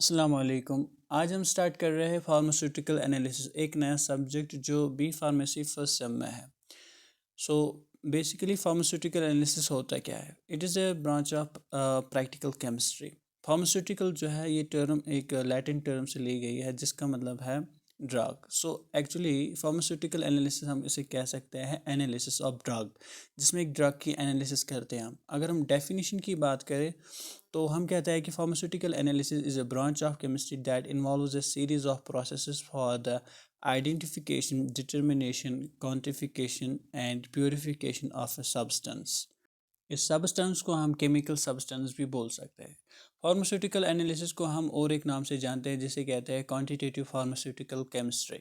अस्सलाम वालेकुम। आज हम स्टार्ट कर रहे हैं फार्मास्यूटिकल एनालिसिस, एक नया सब्जेक्ट जो बी फार्मेसी फर्स्ट सेम में है। सो बेसिकली फार्मास्यूटिकल एनालिसिस होता क्या है? It is a branch of practical chemistry. Pharmaceutical जो है ये टर्म एक लैटिन टर्म से ली गई है जिसका मतलब है drug. So actually pharmaceutical analysis हम इसे कह सकते हैं एनालिसिस ऑफ ड्रग, जिसमें एक ड्रग की एनालिसिस करते हैं हम। अगर हम डेफिनेशन की बात करें तो हम कहते हैं कि pharmaceutical analysis is a branch of chemistry that involves a series of processes for the identification, determination, quantification and purification of a substance. इस सब्सटेंस को हम केमिकल सब्सटेंस भी बोल सकते हैं। फार्मास्यूटिकल एनालिसिस को हम और एक नाम से जानते हैं जिसे कहते हैं क्वांटिटेटिव फार्मास्यूटिकल केमिस्ट्री।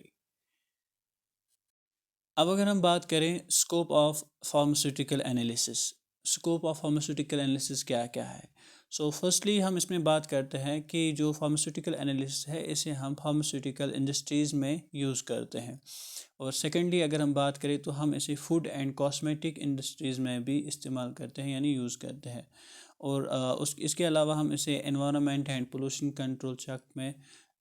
अब अगर हम बात करें scope of pharmaceutical analysis, scope of pharmaceutical analysis क्या क्या है? सो फर्स्टली हम इसमें बात करते हैं कि जो फार्मास्यूटिकल एनालिसिस है इसे हम फार्मास्यूटिकल इंडस्ट्रीज़ में यूज़ करते हैं। और सेकेंडली अगर हम बात करें तो हम इसे फूड एंड कॉस्मेटिक इंडस्ट्रीज़ में भी इस्तेमाल करते हैं यानी यूज़ करते हैं। और इसके अलावा हम इसे environment and pollution control check में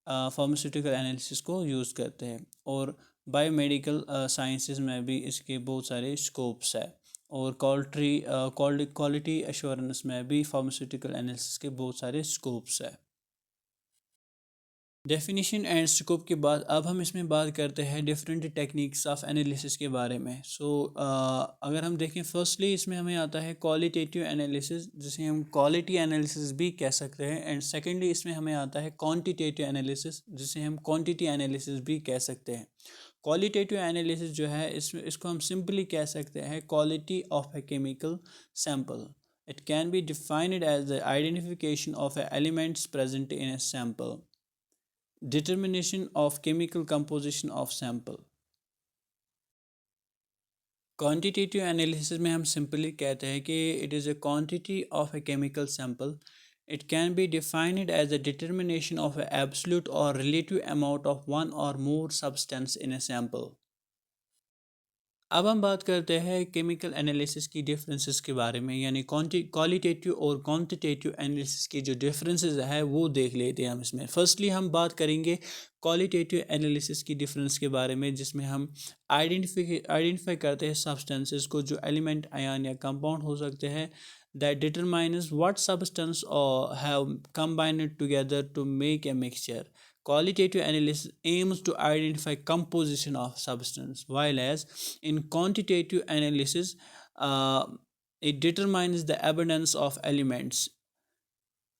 फार्मास्यूटिकल एनालिसिस को यूज़ करते हैं। और बायोमेडिकल साइंसेज में भी इसके बहुत सारे स्कोप्स है। और क्वालिटी एश्योरेंस में भी फार्मास्यूटिकल एनालिसिस के बहुत सारे स्कोप्स है। डेफिनेशन एंड स्कोप के बाद अब हम इसमें बात करते हैं डिफरेंट टेक्निक्स ऑफ एनालिसिस के बारे में। अगर हम देखें फर्स्टली इसमें हमें आता है क्वालिटेटिव एनालिसिस, जिसे हम क्वालिटी एनालिसिस भी कह सकते हैं। एंड सेकेंडली इसमें हमें आता है क्वांटिटेटिव एनालिसिस, जिसे हम क्वांटिटी एनालिसिस भी कह सकते हैं। क्वालिटेटिव एनालिसिस जो है इसको हम सिंपली कह सकते हैं quality of a chemical sample. It can be defined as the identification of a elements present in a sample, determination of chemical composition of sample। Quantitative analysis में हम सिंपली कहते हैं कि it is a quantity of a chemical sample। It can be defined as a determination of an absolute or relative amount of one or more substance in a sample। अब हम बात करते हैं केमिकल एनालिसिस की differences के बारे में, यानी क्वालिटेटिव और क्वांटिटेटिव एनालिसिस की जो डिफरेंसेस है वो देख लेते हैं हम इसमें। फर्स्टली हम बात करेंगे क्वालिटेटिव एनालिसिस की डिफरेंस के बारे में, जिसमें हम आइडेंटिफाई करते हैं सब्सटेंसेस को, जो एलिमेंट, आयन या कंपाउंड हो सकते हैं, that determines what substance or have combined together to make a mixture। Qualitative analysis aims to identify composition of substance, while as in quantitative analysis, uh, it determines the abundance of elements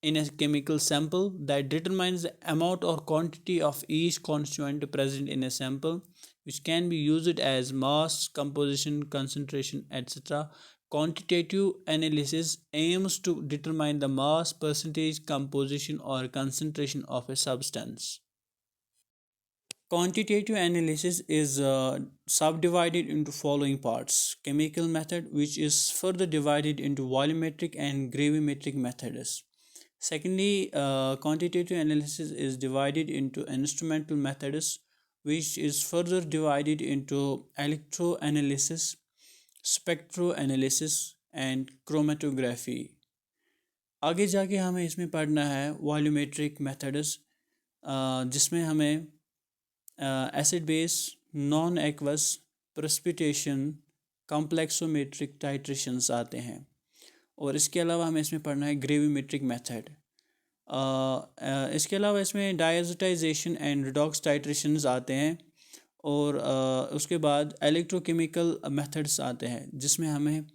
in a chemical sample, that determines the amount or quantity of each constituent present in a sample, which can be used as mass, composition, concentration, etc. Quantitative analysis aims to determine the mass, percentage, composition, or concentration of a substance. Quantitative analysis is subdivided into following parts: chemical method, which is further divided into volumetric and gravimetric methods. Secondly, quantitative analysis is divided into instrumental methods, which is further divided into electroanalysis, spectroanalysis, and chromatography। आगे जाके हमें इसमें पढ़ना है volumetric methods, जिसमें हमें acid base, non aqueous, precipitation, complexometric titrations आते हैं। और इसके अलावा हमें इसमें पढ़ना है ग्रेविमेट्रिक मेथड। इसके अलावा इसमें डायजोटाइजेशन एंड रिडॉक्स टाइट्रेशंस आते हैं। और उसके बाद इलेक्ट्रोकेमिकल मेथड्स आते हैं, जिसमें हमें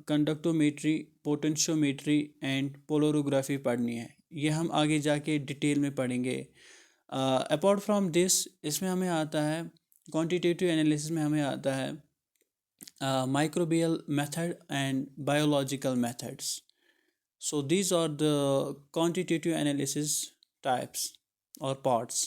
कंडक्टोमेट्री, पोटेंशियोमेट्री एंड पोलरोग्राफी पढ़नी है। ये हम आगे जाके डिटेल में पढ़ेंगे। अपार्ट फ्रॉम दिस, इसमें हमें आता है क्वांटिटेटिव एनालिसिस में हमें आता है microbial method and biological methods। So these are the quantitative analysis types or parts।